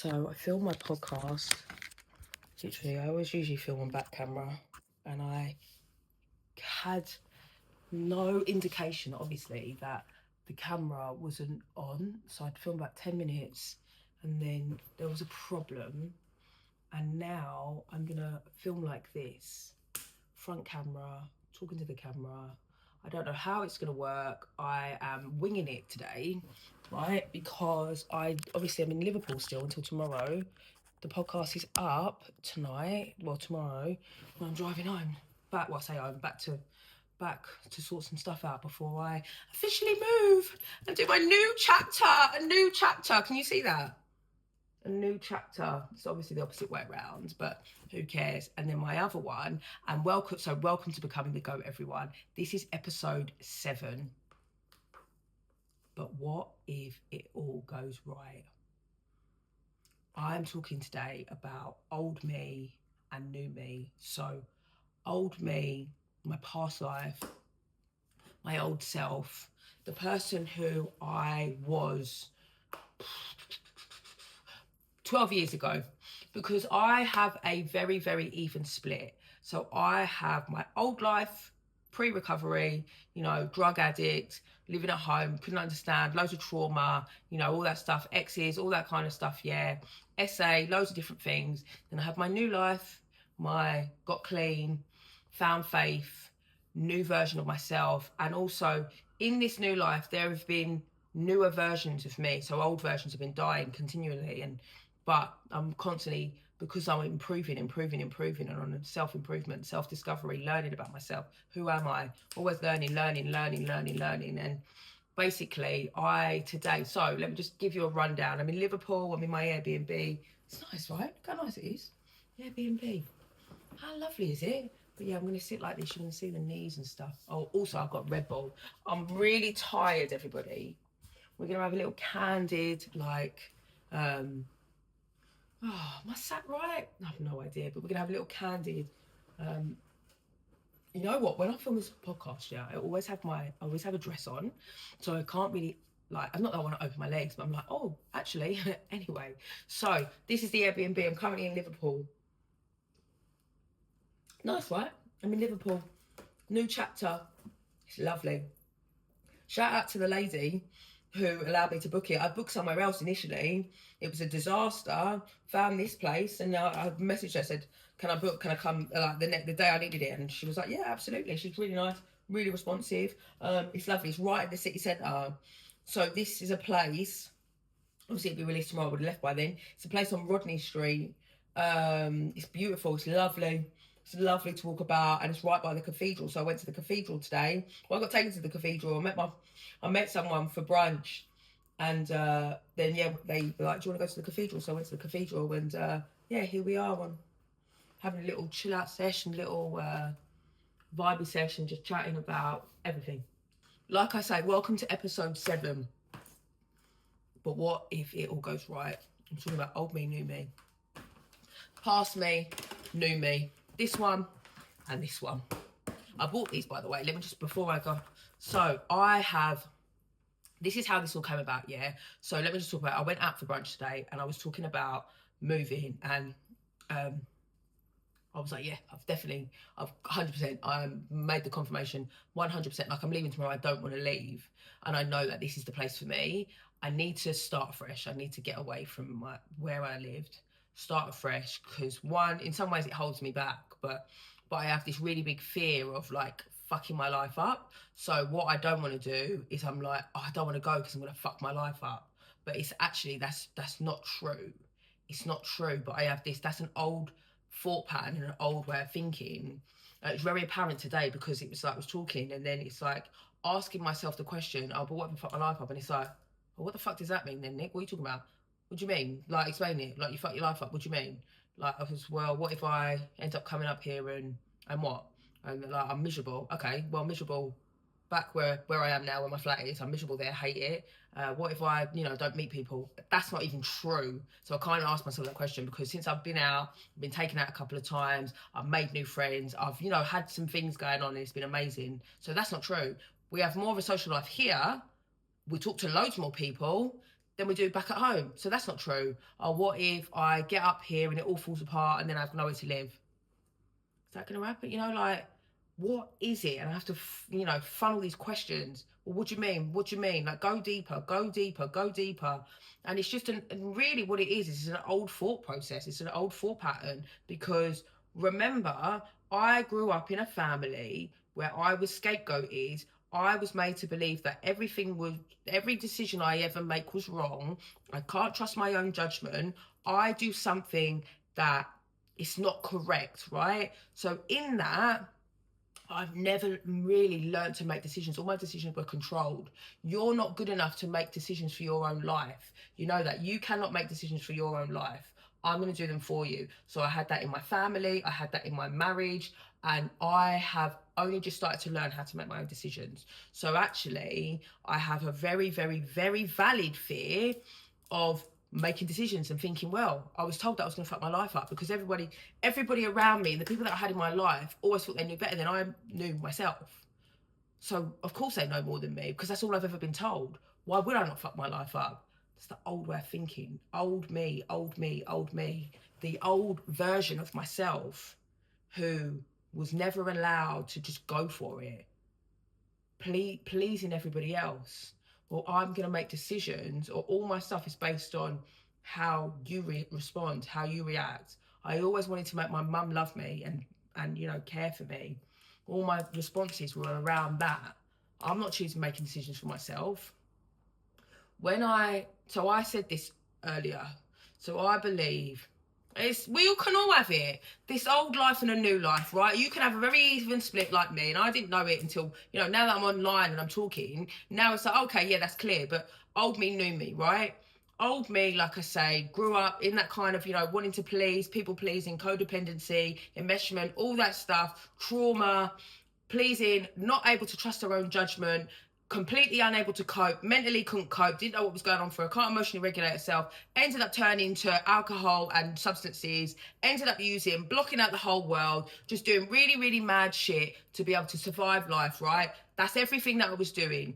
So I film my podcast. Literally, I always usually film on back camera, and I had no indication, obviously, that the camera wasn't on. So I'd filmed about 10 minutes, and then there was a problem. And now I'm gonna film like this, front camera, talking to the camera. I don't know how it's gonna work. I am winging it today, right? Because obviously I'm in Liverpool still until tomorrow. The podcast is up tonight, tomorrow, when I'm driving home. Back to sort some stuff out before I officially move and do my new chapter. A new chapter. Can you see that? A new chapter. It's obviously the opposite way around, but who cares? And then my other one, and welcome to Becoming the Goat, everyone. This is episode 7. But what if it all goes right? I'm talking today about old me and new me. So old me, my past life, my old self, the person who I was 12 years ago, because I have a very, very even split. So I have my old life, pre-recovery, drug addict, living at home, couldn't understand, loads of trauma, all that stuff, exes, all that kind of stuff, yeah. SA, loads of different things. Then I have my new life, my got clean, found faith, new version of myself. And also in this new life, there have been newer versions of me. So old versions have been dying continually, but I'm constantly, because I'm improving and on self-improvement, self-discovery, learning about myself. Who am I? Always learning. And basically so let me just give you a rundown. I'm in Liverpool, I'm in my Airbnb. It's nice, right? Look how nice it is. Airbnb. How lovely is it? But yeah, I'm going to sit like this. You can see the knees and stuff. Oh, also I've got Red Bull. I'm really tired, everybody. We're going to have a little candid, am I sat right? I have no idea, but we're gonna have a little candid. You know what? When I film this podcast, I always have a dress on, so I can't really I'm not that I want to open my legs, but I'm like, oh, actually, anyway. So this is the Airbnb. I'm currently in Liverpool. Nice, right? I'm in Liverpool. New chapter. It's lovely. Shout out to the lady who allowed me to book it. I booked somewhere else initially. It was a disaster. Found this place, and now I messaged her, said, can I book? Can I come the day I needed it? And she was like, yeah, absolutely. She's really nice, really responsive. It's lovely. It's right in the city centre. So this is a place, obviously it'll be released tomorrow, I would have left by then. It's a place on Rodney Street. It's beautiful, it's lovely. It's lovely to walk about, and it's right by the cathedral. So I went to the cathedral today. Well, I got taken to the cathedral. I met someone for brunch, and then they were like, "Do you want to go to the cathedral?" So I went to the cathedral, and here we are. I'm having a little chill out session, little vibey session, just chatting about everything. Like I say, welcome to episode 7. But what if it all goes right? I'm talking about old me, new me. Past me, new me. This one and this one. I bought these, by the way. Let me just, before I go. So this is how this all came about, yeah? So let me just talk about, I went out for brunch today, and I was talking about moving, and I was like, yeah, I've 100%, I made the confirmation, 100%, like I'm leaving tomorrow, I don't want to leave. And I know that this is the place for me. I need to start fresh. I need to get away from where I lived, start afresh, because one, in some ways it holds me back, but I have this really big fear of fucking my life up. So what I don't want to do is I'm like, oh, I don't want to go because I'm going to fuck my life up. But it's actually, that's not true. It's not true, but I have that's an old thought pattern and an old way of thinking. It's very apparent today, because it was I was talking, and then it's asking myself the question, oh, but what if I fuck my life up? And it's well, what the fuck does that mean then, Nick? What are you talking about? What do you mean? Explain it. You fuck your life up. What do you mean? I was, well, what if I end up coming up here and what? And I'm miserable. Okay, well, miserable back where I am now, where my flat is. I'm miserable there, hate it. What if I, don't meet people? That's not even true. So I kind of asked myself that question, because since I've been out, I've been taken out a couple of times, I've made new friends, I've, had some things going on, and it's been amazing. So that's not true. We have more of a social life here. We talk to loads more people. than we do back at home. So that's not true. Or what if I get up here and it all falls apart and then I have nowhere to live? Is that going to happen? You know, like, what is it? And I have to, you know, funnel these questions. Well, what do you mean? What do you mean? Like, go deeper, go deeper, go deeper. And it's just, and really what it is an old thought process. It's an old thought pattern, because remember, I grew up in a family where I was scapegoated. I was made to believe that every decision I ever make was wrong. I can't trust my own judgment. I do something that is not correct, right? So in that, I've never really learned to make decisions. All my decisions were controlled. You're not good enough to make decisions for your own life. You know that. You cannot make decisions for your own life. I'm going to do them for you. So I had that in my family. I had that in my marriage. And I have only just started to learn how to make my own decisions. So actually, I have a very, very, very valid fear of making decisions and thinking, well, I was told that I was going to fuck my life up, because everybody around me, the people that I had in my life, always thought they knew better than I knew myself. So of course they know more than me, because that's all I've ever been told. Why would I not fuck my life up? It's the old way of thinking. Old me, old me, old me. The old version of myself who was never allowed to just go for it, pleasing everybody else. Or I'm going to make decisions, or all my stuff is based on how you respond, how you react. I always wanted to make my mum love me and you know, care for me. All my responses were around that. I'm not choosing making decisions for myself. So I said this earlier. So I believe we all can all have it. This old life and a new life, right? You can have a very even split like me, and I didn't know it until, you know, now that I'm online and I'm talking, now it's like, okay, yeah, that's clear. But old me, new me, right? Old me, like I say, grew up in that kind of, you know, wanting to please, people pleasing, codependency, enmeshment, all that stuff, trauma, pleasing, not able to trust their own judgment, completely unable to cope, mentally couldn't cope, didn't know what was going on for her, can't emotionally regulate herself, ended up turning to alcohol and substances, ended up using, blocking out the whole world, just doing really, really mad shit to be able to survive life, right? That's everything that I was doing.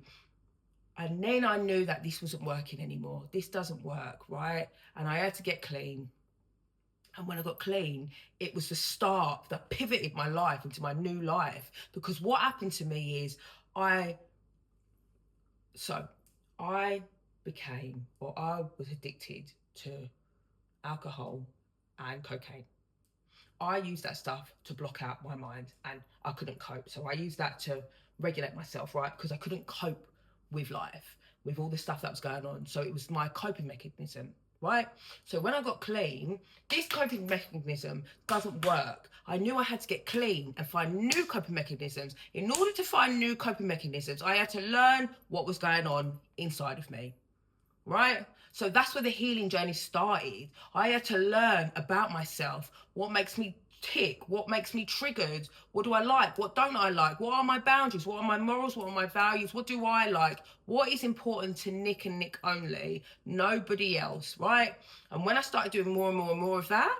And then I knew that this wasn't working anymore. This doesn't work, right? And I had to get clean. And when I got clean, it was the start that pivoted my life into my new life. Because what happened to me is I was addicted to alcohol and cocaine. I used that stuff to block out my mind, and I couldn't cope. So I used that to regulate myself, right? Because I couldn't cope with life, with all the stuff that was going on. So it was my coping mechanism, right? So when I got clean, this coping mechanism doesn't work. I knew I had to get clean and find new coping mechanisms. In order to find new coping mechanisms, I had to learn what was going on inside of me, right? So that's where the healing journey started. I had to learn about myself, what makes me tick, what makes me triggered, what do I like, what don't I like, what are my boundaries, what are my morals, what are my values, what do I like, what is important to Nick and Nick only, nobody else, right? And when I started doing more and more and more of that,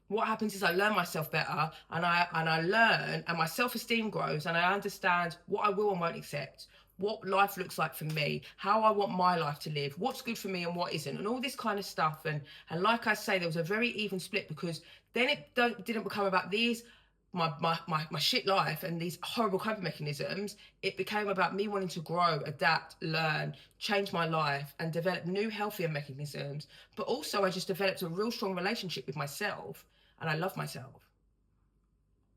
what happens is I learn myself better, and I learn, and my self-esteem grows, and I understand what I will and won't accept, what life looks like for me, how I want my life to live, what's good for me and what isn't, and all this kind of stuff. And like I say, there was a very even split, because then it didn't become about my shit life and these horrible coping mechanisms. It became about me wanting to grow, adapt, learn, change my life, and develop new, healthier mechanisms. But also I just developed a real strong relationship with myself, and I love myself.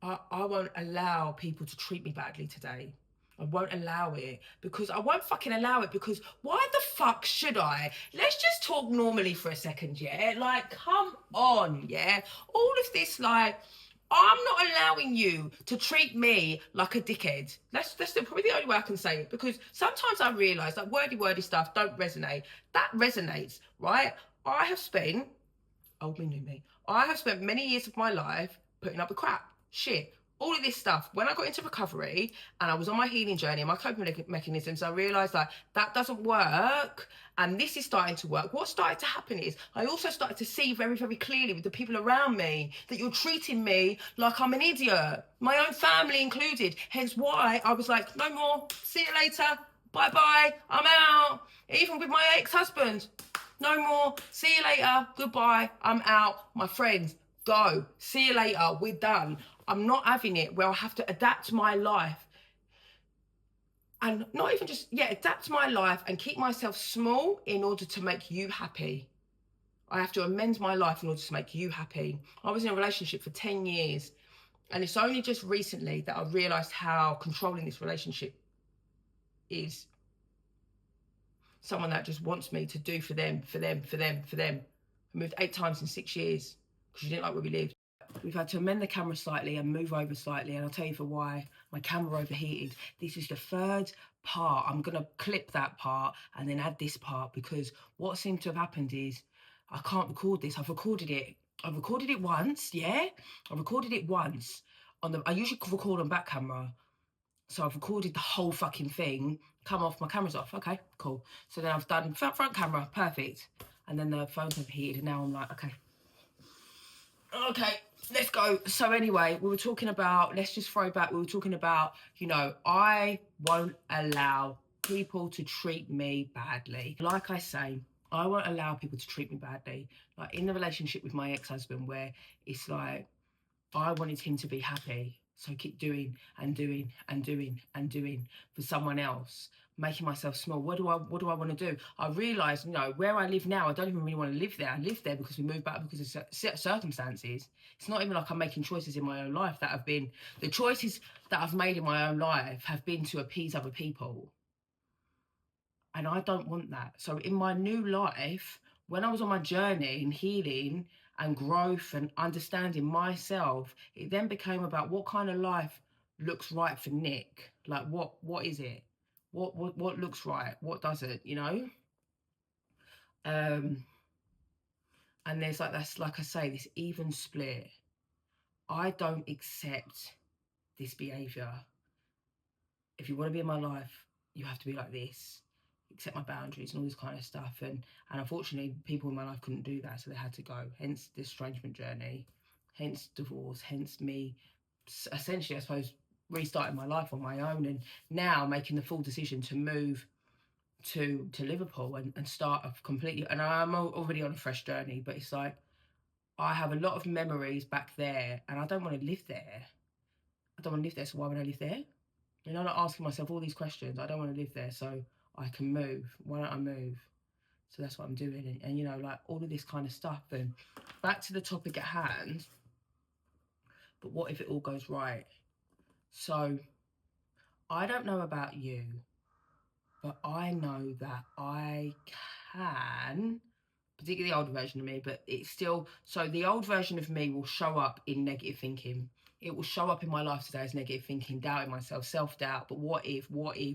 I won't allow people to treat me badly today. I won't allow it, because I won't fucking allow it, because why the fuck should I? Let's just talk normally for a second, yeah? Like, come on, yeah? All of this, like, I'm not allowing you to treat me like a dickhead. That's probably the only way I can say it, because sometimes I realise that wordy stuff don't resonate. That resonates, right? I have spent, old me, new me, I have spent many years of my life putting up with crap, shit, all of this stuff. When I got into recovery and I was on my healing journey, my coping mechanisms, I realised that doesn't work, and this is starting to work. What started to happen is I also started to see very, very clearly with the people around me that you're treating me like I'm an idiot, my own family included. Hence why I was like, no more, see you later, bye-bye, I'm out. Even with my ex-husband, No more. See you later. Goodbye. I'm out. My friends, go. See you later. We're done. I'm not having it where I have to adapt my life and not even just, adapt my life and keep myself small in order to make you happy. I have to amend my life in order to make you happy. I was in a relationship for 10 years, and it's only just recently that I realised how controlling this relationship is. Someone that just wants me to do for them. I moved 8 times in 6 years because she didn't like where we lived. We've had to amend the camera slightly and move over slightly, and I'll tell you for why. My camera overheated. This is the 3rd part. I'm going to clip that part and then add this part, because what seemed to have happened is I can't record this. I've recorded it once, yeah? I recorded it once. I usually record on back camera. So I've recorded the whole fucking thing, come off, my camera's off. Okay, cool. So then I've done front camera, perfect. And then the phone's overheated, and now I'm like, okay, let's go. So anyway, we were talking about, let's just throw back, we were talking about, I won't allow people to treat me badly. Like I say, I won't allow people to treat me badly. Like in the relationship with my ex-husband, where it's like, I wanted him to be happy. So keep doing and doing and doing and doing for someone else, making myself small. What do I want to do? I realised, where I live now, I don't even really want to live there. I live there because we moved back because of circumstances. It's not even like I'm making choices in my own life that have been, the choices that I've made in my own life have been to appease other people. And I don't want that. So in my new life, when I was on my journey in healing and growth and understanding myself, it then became about what kind of life looks right for Nick. Like what is it? What looks right? What doesn't, and there's that's like I say, this even split. I don't accept this behavior. If you want to be in my life, you have to be like this. Accept my boundaries and all this kind of stuff. And unfortunately, people in my life couldn't do that, so they had to go. Hence the estrangement journey, hence divorce, hence me essentially, I suppose, restarting my life on my own, and now making the full decision to move to Liverpool and start a completely, and I'm already on a fresh journey, but it's like I have a lot of memories back there, and I don't want to live there. I don't want to live there, so why would I live there? I'm not asking myself all these questions. I don't want to live there, so I can move. Why don't I move? So that's what I'm doing. And like all of this kind of stuff. And back to the topic at hand, but what if it all goes right? So I don't know about you, but I know that I can, particularly the older version of me, but it's still, so the old version of me will show up in negative thinking. It will show up in my life today as negative thinking, doubting myself, self-doubt. But what if? And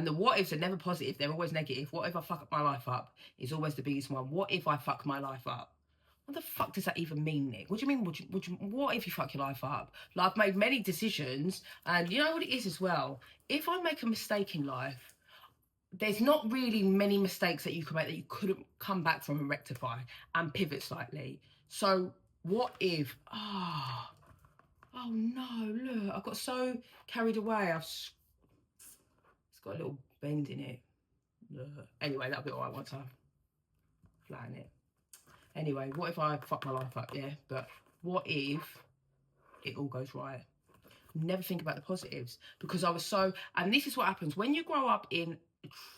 the what ifs are never positive. They're always negative. What if I fuck my life up? Is always the biggest one. What if I fuck my life up? What the fuck does that even mean, Nick? What do you mean? What if you fuck your life up? Like, I've made many decisions, and you know what it is as well? If I make a mistake in life, there's not really many mistakes that you can make that you couldn't come back from and rectify and pivot slightly. So what if, oh no, look, I got so carried away. It's got a little bend in it. Look. Anyway, that'll be all right once I flatten it. Anyway, what if I fuck my life up, yeah? But what if it all goes right? Never think about the positives, because I was so, and this is what happens when you grow up in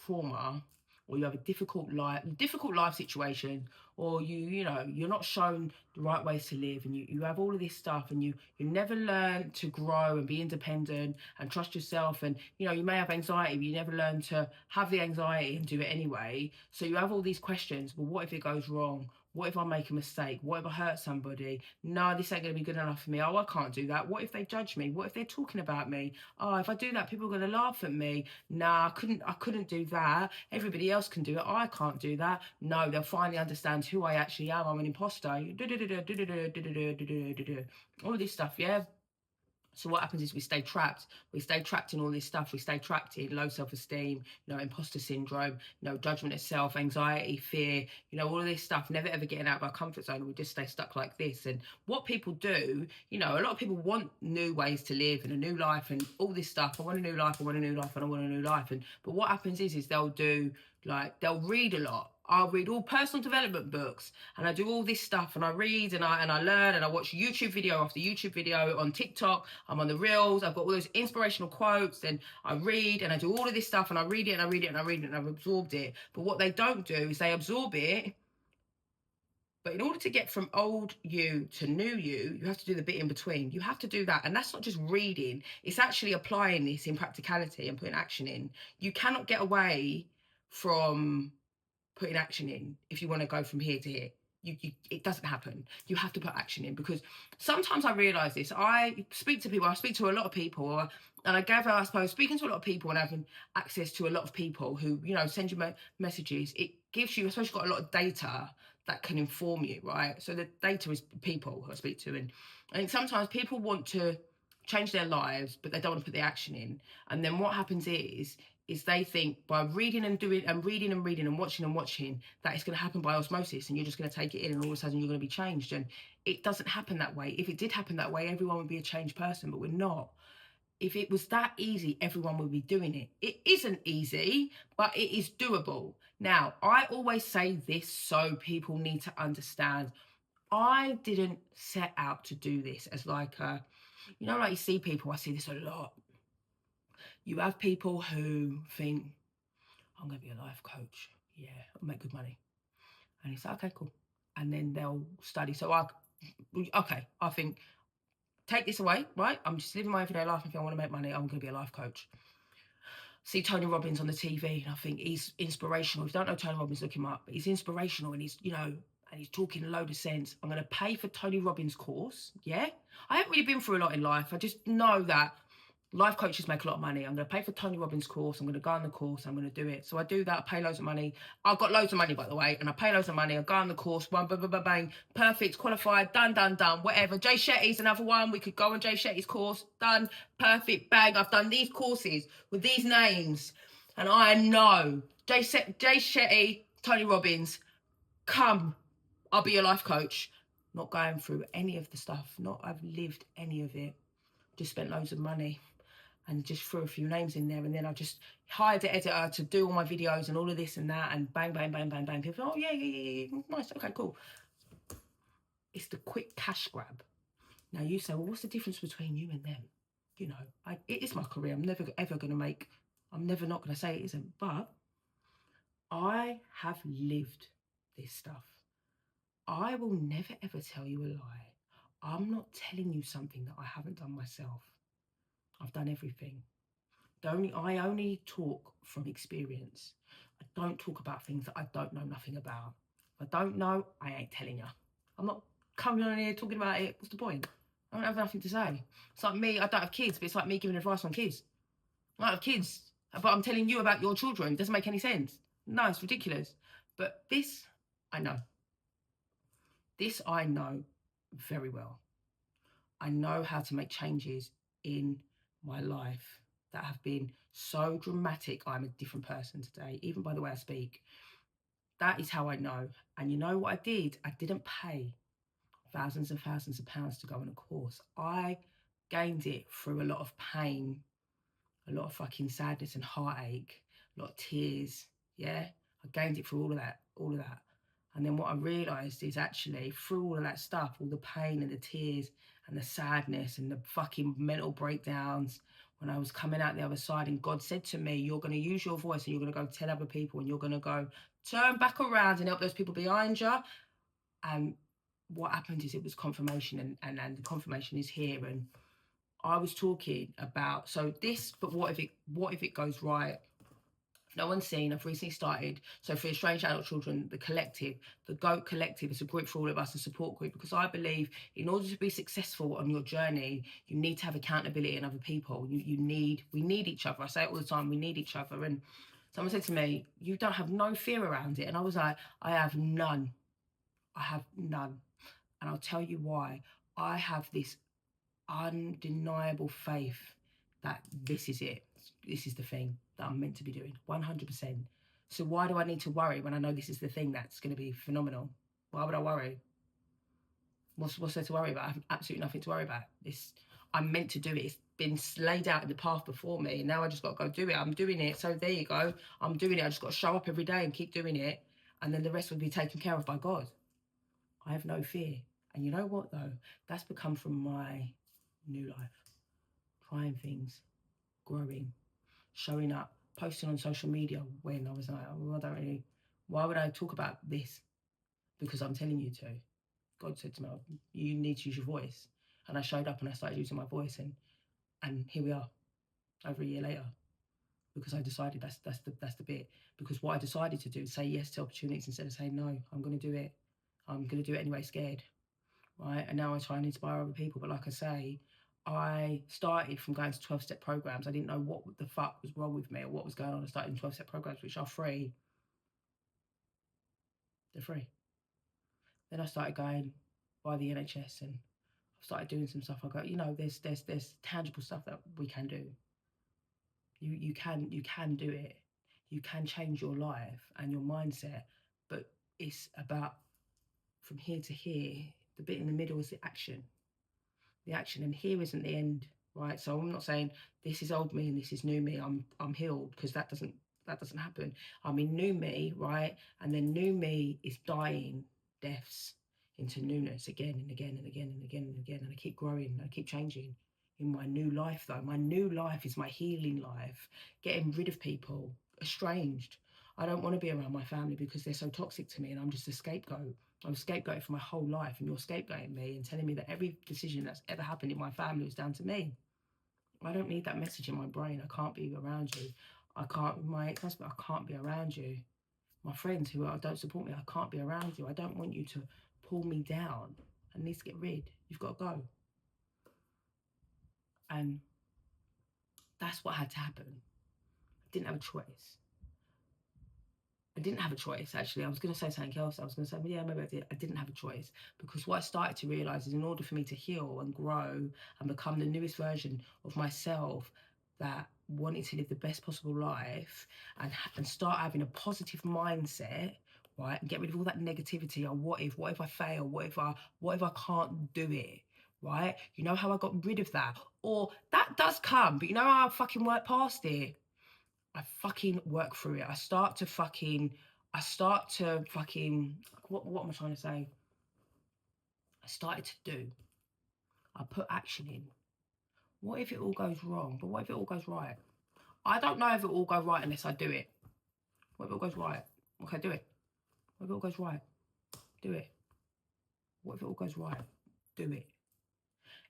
trauma, or you have a difficult life situation, or you're not shown the right ways to live, and you have all of this stuff, and you never learn to grow and be independent and trust yourself, and you may have anxiety, but you never learn to have the anxiety and do it anyway. So you have all these questions. Well, what if it goes wrong? What if I make a mistake? What if I hurt somebody? No, this ain't going to be good enough for me. Oh, I can't do that. What if they judge me? What if they're talking about me? Oh, if I do that, people are going to laugh at me. Nah, I couldn't do that. Everybody else can do it. I can't do that. No, they'll finally understand who I actually am. I'm an imposter. All of this stuff, yeah? So what happens is we stay trapped. We stay trapped in all this stuff. We stay trapped in low self-esteem, imposter syndrome, judgment of self, anxiety, fear, all of this stuff, never ever getting out of our comfort zone. We just stay stuck like this. And what people do, a lot of people want new ways to live and a new life and all this stuff. I want a new life, I want a new life, and I want a new life. But what happens is they'll do, they'll read a lot. I'll read all personal development books, and I do all this stuff, and I read, and I learn, and I watch YouTube video after YouTube video on TikTok. I'm on the reels. I've got all those inspirational quotes, and I read, and I do all of this stuff, and I read it, and I read it, and I read it, and I've absorbed it. But what they don't do is they absorb it. But in order to get from old you to new you, you have to do the bit in between. You have to do that. And that's not just reading. It's actually applying this in practicality and putting action in. You cannot get away from putting action in if you want to go from here to here. It doesn't happen. You have to put action in, because sometimes I realise this. I speak to people. I speak to a lot of people, and I gather, I suppose, speaking to a lot of people and having access to a lot of people who, you know, send you messages. It gives you, especially got a lot of data that can inform you, right? So the data is people who I speak to, and I think sometimes people want to change their lives, but they don't want to put the action in. And then what happens is they think by reading and doing and reading and reading and watching that it's going to happen by osmosis, and you're just going to take it in, and all of a sudden you're going to be changed. And it doesn't happen that way. If it did happen that way, everyone would be a changed person, but we're not. If it was that easy, everyone would be doing it. It isn't easy, but it is doable. Now, I always say this so people need to understand. I didn't set out to do this as like a, you know, like you see people, I see this a lot. You have people who think, I'm going to be a life coach. Yeah, I'll make good money. And it's like, okay, cool. And then they'll study. So I think, take this away, right? I'm just living my everyday life. If I want to make money, I'm going to be a life coach. See Tony Robbins on the TV, and I think he's inspirational. If you don't know Tony Robbins, look him up. But he's inspirational, and he's, you know, and he's talking a load of sense. I'm going to pay for Tony Robbins' course, yeah? I haven't really been through a lot in life. I just know that life coaches make a lot of money. I'm going to pay for Tony Robbins' course. I'm going to go on the course. I'm going to do it. So I do that. I pay loads of money. I've got loads of money, by the way, and I pay loads of money. I go on the course. Bang, bang, bang, bang. Perfect. Qualified. Done. Whatever. Jay Shetty's another one. We could go on Jay Shetty's course. Done. Perfect. Bang. I've done these courses with these names. And I know Jay Shetty, Tony Robbins, come. I'll be your life coach. Not going through any of the stuff. Not I've lived any of it. Just spent loads of money. And just threw a few names in there, and then I just hired an editor to do all my videos and all of this and that, and bang, bang, bang, bang, bang. People, oh yeah, nice, okay, cool. It's the quick cash grab. Now you say, well, what's the difference between you and them? You know, it is my career. I'm never ever going to make. I'm never not going to say it isn't, but I have lived this stuff. I will never ever tell you a lie. I'm not telling you something that I haven't done myself. I've done everything. I only talk from experience. I don't talk about things that I don't know nothing about. If I don't know, I ain't telling you. I'm not coming on here talking about it. What's the point? I don't have nothing to say. It's like me, I don't have kids, but it's like me giving advice on kids. I don't have kids, but I'm telling you about your children. It doesn't make any sense. No, it's ridiculous. But this, I know. This I know very well. I know how to make changes in my life that have been so dramatic. I'm a different person today, even by the way I speak. That is how I know. And you know what I did? I didn't pay thousands and thousands of pounds to go on a course. I gained it through a lot of pain, a lot of fucking sadness and heartache, a lot of tears. Yeah, I gained it through all of that. And then what I realised is actually through all of that stuff, all the pain and the tears and the sadness and the fucking mental breakdowns, when I was coming out the other side, and God said to me, you're going to use your voice and you're going to go tell other people, and you're going to go turn back around and help those people behind you. And what happened is it was confirmation, and the confirmation is here. And I was talking about, so this, but what if it goes right? No one's seen. I've recently started. So for Estranged Adult Children, the collective, the GOAT collective, is a group for all of us, a support group, because I believe in order to be successful on your journey, you need to have accountability in other people. We need each other. I say it all the time. We need each other. And someone said to me, you don't have no fear around it. And I was like, I have none. And I'll tell you why. I have this undeniable faith that this is it. This is the thing that I'm meant to be doing, 100%. So why do I need to worry when I know this is the thing that's going to be phenomenal? Why would I worry? What's there to worry about? I have absolutely nothing to worry about. I'm meant to do it. It's been laid out in the path before me. Now I just got to go do it. I'm doing it. So there you go. I'm doing it. I just got to show up every day and keep doing it. and then the rest will be taken care of by God. I have no fear. And you know what though? That's become from my new life. Trying things, growing, showing up, posting on social media when I was like, oh, I don't really, why would I talk about this? Because I'm telling you to. God said to me, you need to use your voice. And I showed up and I started using my voice, and here we are, over a year later. Because I decided that's the bit. Because what I decided to do is say yes to opportunities instead of saying no. I'm going to do it. I'm going to do it anyway, scared, right? And now I try and inspire other people. But like I say, I started from going to 12-step programs. I didn't know what the fuck was wrong with me or what was going on. I started in 12-step programs, which are free. They're free. Then I started going by the NHS, and I started doing some stuff. I go, you know, there's tangible stuff that we can do. You can do it. You can change your life and your mindset, but it's about from here to here. The bit in the middle is the action. The action, and here isn't the end, right? So I'm not saying this is old me and this is new me. I'm healed, because that doesn't happen. I'm in new me, right? And then new me is dying deaths into newness again and again and again and again and again. And I keep growing, I keep changing in my new life though. My new life is my healing life, getting rid of people, estranged. I don't want to be around my family because they're so toxic to me, and I'm just a scapegoat. I'm scapegoated for my whole life, and you're scapegoating me and telling me that every decision that's ever happened in my family was down to me. I don't need that message in my brain. I can't be around you. My ex-husband, I can't be around you. My friends who don't support me, I can't be around you. I don't want you to pull me down. I need to get rid. You've got to go. And that's what had to happen. I didn't have a choice. I didn't have a choice, actually. I was going to say something else. I was going to say, yeah, maybe I did. I didn't have a choice, because what I started to realise is, in order for me to heal and grow and become the newest version of myself that wanted to live the best possible life, and start having a positive mindset, right, and get rid of all that negativity. Or what if I fail? What if I can't do it? Right? You know how I got rid of that? Or that does come, but you know how I fucking work past it? I fucking work through it. I start to fucking, what am I trying to say? I started to do. I put action in. What if it all goes wrong? But what if it all goes right? I don't know if it will all go right unless I do it. What if it all goes right? Okay, do it. What if it all goes right? Do it. What if it all goes right? Do it.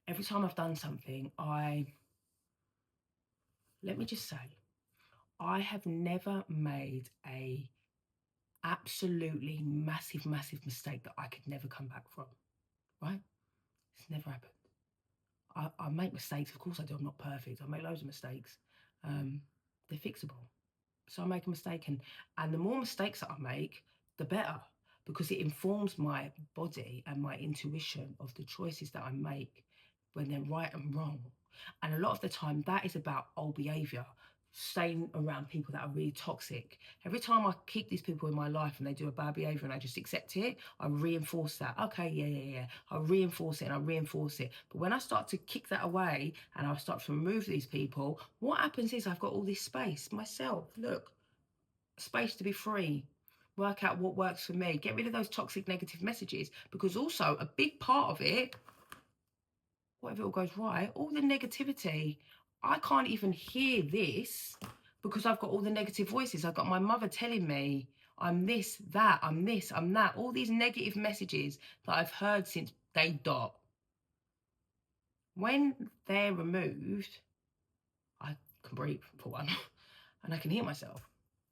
Every time I've done something, let me just say, I have never made a absolutely massive mistake that I could never come back from, right? It's never happened. I make mistakes, of course I do. I'm not perfect. I make loads of mistakes. They're fixable. So I make a mistake, and the more mistakes that I make, the better, because it informs my body and my intuition of the choices that I make when they're right and wrong. And a lot of the time that is about old behaviour, staying around people that are really toxic. Every time I keep these people in my life and they do a bad behaviour and I just accept it, I reinforce that. Okay, yeah. I reinforce it and I reinforce it. But when I start to kick that away and I start to remove these people, what happens is I've got all this space myself. Look, space to be free. Work out what works for me. Get rid of those toxic negative messages, because also a big part of it, what if it all goes right? All the negativity, I can't even hear this because I've got all the negative voices. I've got my mother telling me I'm this, that, I'm this, I'm that. All these negative messages that I've heard since day dot. When they're removed, I can breathe, for one, and I can hear myself.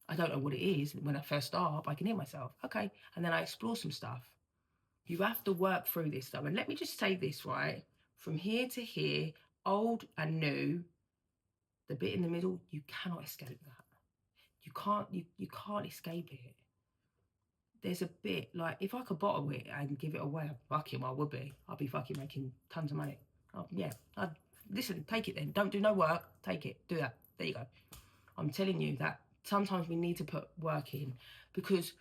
I don't know what it is. When I first start, I can hear myself. Okay. And then I explore some stuff. You have to work through this stuff. And let me just say this, right? From here to here, old and new, the bit in the middle, you cannot escape that. You can't escape it. There's a bit, like, if I could bottle it and give it away, I would be. I'd be fucking making tons of money. Oh, yeah. Listen, take it then. Don't do no work. Take it. Do that. There you go. I'm telling you that sometimes we need to put work in, because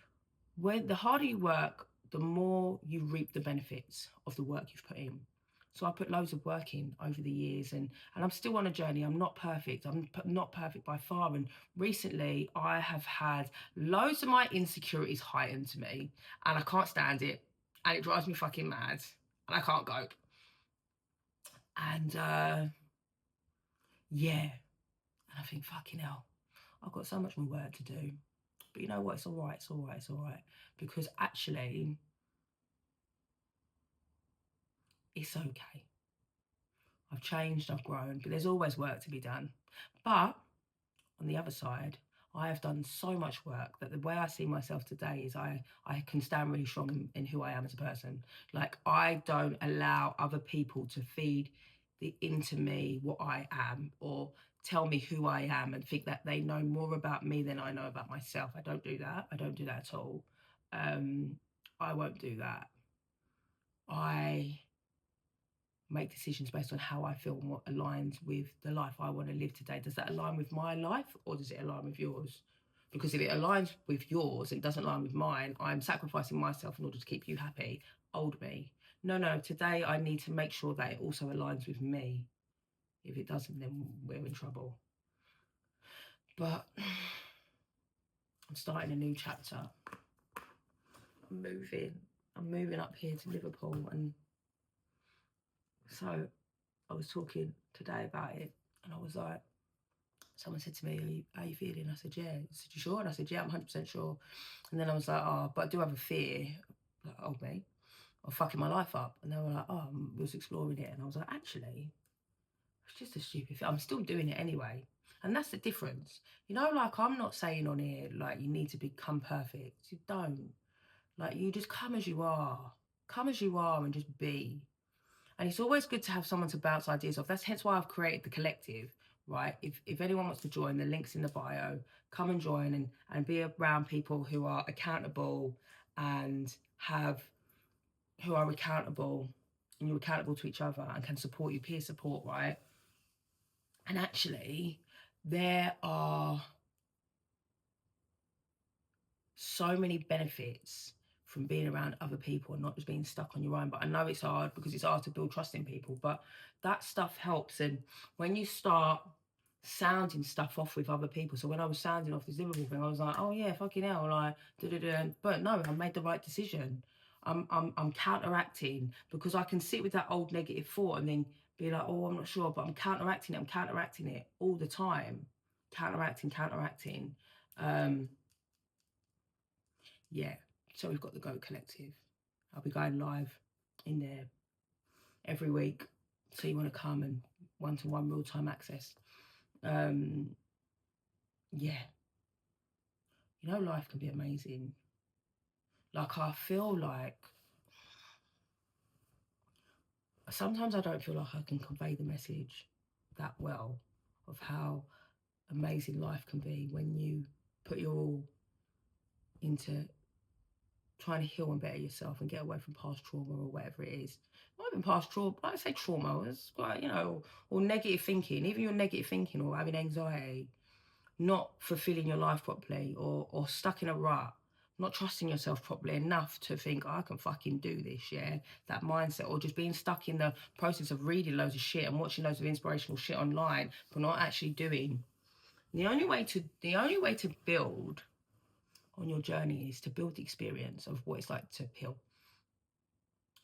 when the harder you work, the more you reap the benefits of the work you've put in. So I put loads of work in over the years, and I'm still on a journey. I'm not perfect. I'm not perfect by far. And recently I have had loads of my insecurities heightened to me, and I can't stand it. And it drives me fucking mad. And I can't cope. And yeah. And I think, fucking hell, I've got so much more work to do. But you know what? It's all right. It's all right. It's all right. Because actually, it's okay. I've changed, I've grown, but there's always work to be done. But on the other side, I have done so much work that the way I see myself today is I can stand really strong in who I am as a person. Like, I don't allow other people to feed into me what I am, or tell me who I am and think that they know more about me than I know about myself. I don't do that. I don't do that at all. I won't do that. I make decisions based on how I feel and what aligns with the life I want to live today. Does that align with my life, or does it align with yours? Because if it aligns with yours and doesn't align with mine, I'm sacrificing myself in order to keep you happy. Old me. No, today I need to make sure that it also aligns with me. If it doesn't, then we're in trouble. But I'm starting a new chapter. I'm moving up here to Liverpool, and so I was talking today about it, and I was like, someone said to me, how are you feeling? I said, yeah. I said, you sure? And I said, yeah, I'm 100% sure. And then I was like, oh, but I do have a fear, like, oh, mate, of fucking my life up. And they were like, oh, I was exploring it. And I was like, actually, it's just a stupid fear. I'm still doing it anyway. And that's the difference. You know, like, I'm not saying on here, like, you need to become perfect. You don't. Like, you just come as you are. Come as you are and just be. And it's always good to have someone to bounce ideas off. That's hence why I've created the collective, right? If anyone wants to join, the link's in the bio. Come and join and be around people who are accountable and who are accountable, and you're accountable to each other and can support you, peer support, right? And actually, there are so many benefits from being around other people and not just being stuck on your own. But I know it's hard because it's hard to build trust in people, but that stuff helps. And when you start sounding stuff off with other people, so when I was sounding off this Liverpool thing, I was like, oh yeah, fucking hell, like, da-da-da. But no, I made the right decision. I'm counteracting, because I can sit with that old negative thought and then be like, oh, I'm not sure, but I'm counteracting it all the time. Counteracting. Yeah, so we've got the Goat Collective. I'll be going live in there every week. So you want to come and one-to-one real-time access. Yeah. You know, life can be amazing. Like, I feel like sometimes I don't feel like I can convey the message that well of how amazing life can be when you put your all into trying to heal and better yourself and get away from past trauma or whatever it is. Not even past trauma, I say trauma, it's quite, you know, or negative thinking, even your negative thinking or having anxiety, not fulfilling your life properly, or stuck in a rut, not trusting yourself properly enough to think, oh, I can fucking do this, yeah? That mindset, or just being stuck in the process of reading loads of shit and watching loads of inspirational shit online, but not actually doing. The only way to build on your journey is to build the experience of what it's like to heal.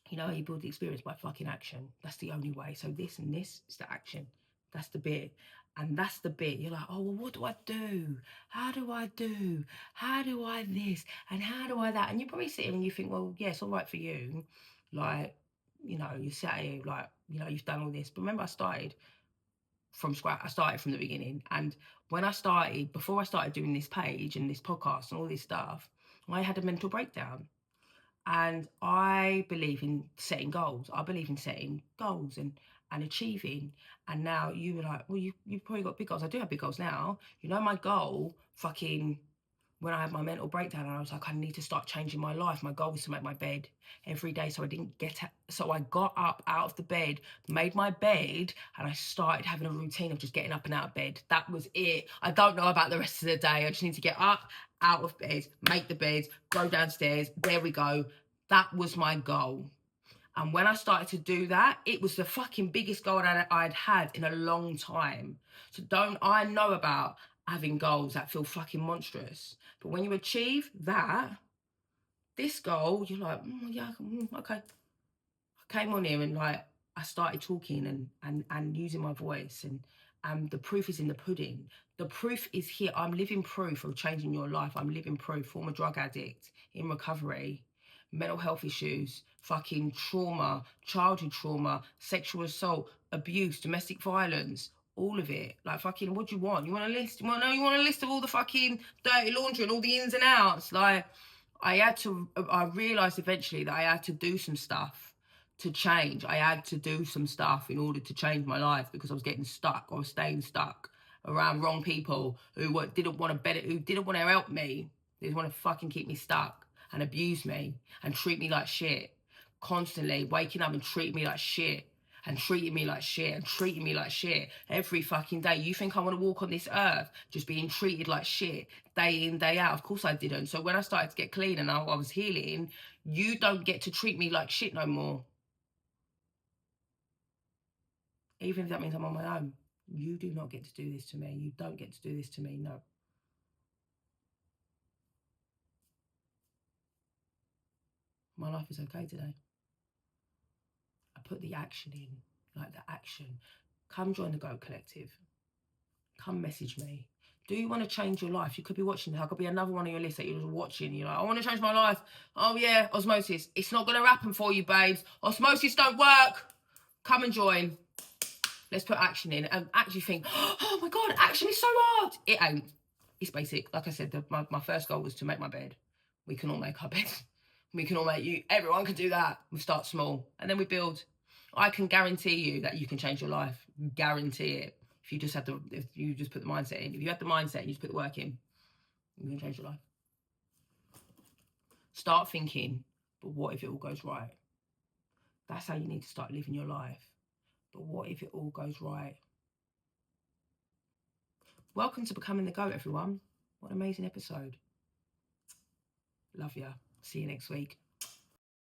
You know, you build the experience by fucking action. That's the only way. So this and this is the action. That's the bit. And that's the bit. You're like, oh, well, what do I do? How do I do? How do I this? And how do I that? And you probably sit here and you think, well, yeah, it's all right for you. Like, you know, you sat here, like, you know, you've done all this. But remember, I started from scratch. I started from the beginning. And when I started, before I started doing this page and this podcast and all this stuff, I had a mental breakdown. And I believe in setting goals. I believe in setting goals and achieving. And now you were like, well, you've probably got big goals. I do have big goals now. You know, my goal, fucking, when I had my mental breakdown, and I was like, I need to start changing my life. My goal was to make my bed every day, so so I got up out of the bed, made my bed, and I started having a routine of just getting up and out of bed. That was it. I don't know about the rest of the day. I just need to get up, out of bed, make the bed, go downstairs. There we go. That was my goal. And when I started to do that, it was the fucking biggest goal that I'd had in a long time. So I know about having goals that feel fucking monstrous. But when you achieve that, this goal, you're like, yeah, okay. I came on here and like, I started talking and using my voice, and the proof is in the pudding. The proof is here. I'm living proof of changing your life. I'm living proof. Former drug addict in recovery, mental health issues, fucking trauma, childhood trauma, sexual assault, abuse, domestic violence, all of it. Like, fucking, what do you want? You want a list? You want a list of all the fucking dirty laundry and all the ins and outs? Like, I realised eventually that I had to do some stuff to change. I had to do some stuff in order to change my life, because I was getting stuck. I was staying stuck around wrong people who didn't want to help me. They just want to fucking keep me stuck and abuse me and treat me like shit. Constantly waking up and treating me like shit. And treating me like shit, and treating me like shit every fucking day. You think I want to walk on this earth just being treated like shit day in, day out? Of course I didn't. So when I started to get clean and I was healing, you don't get to treat me like shit no more. Even if that means I'm on my own. You do not get to do this to me. You don't get to do this to me, no. My life is okay today. I put the action in, like the action. Come join the Goat Collective. Come message me. Do you want to change your life? You could be watching this. I could be another one on your list that you're just watching. You're like, I want to change my life. Oh yeah, osmosis. It's not going to happen for you, babes. Osmosis don't work. Come and join. Let's put action in and actually think, oh my God, action is so hard. It ain't. It's basic. Like I said, my first goal was to make my bed. We can all make our beds. We can all everyone can do that. We start small and then we build. I can guarantee you that you can change your life. Guarantee it. If you just put the mindset in. If you have the mindset and you just put the work in, you can change your life. Start thinking, but what if it all goes right? That's how you need to start living your life. But what if it all goes right? Welcome to Becoming the Goat, everyone. What an amazing episode. Love ya. See you next week.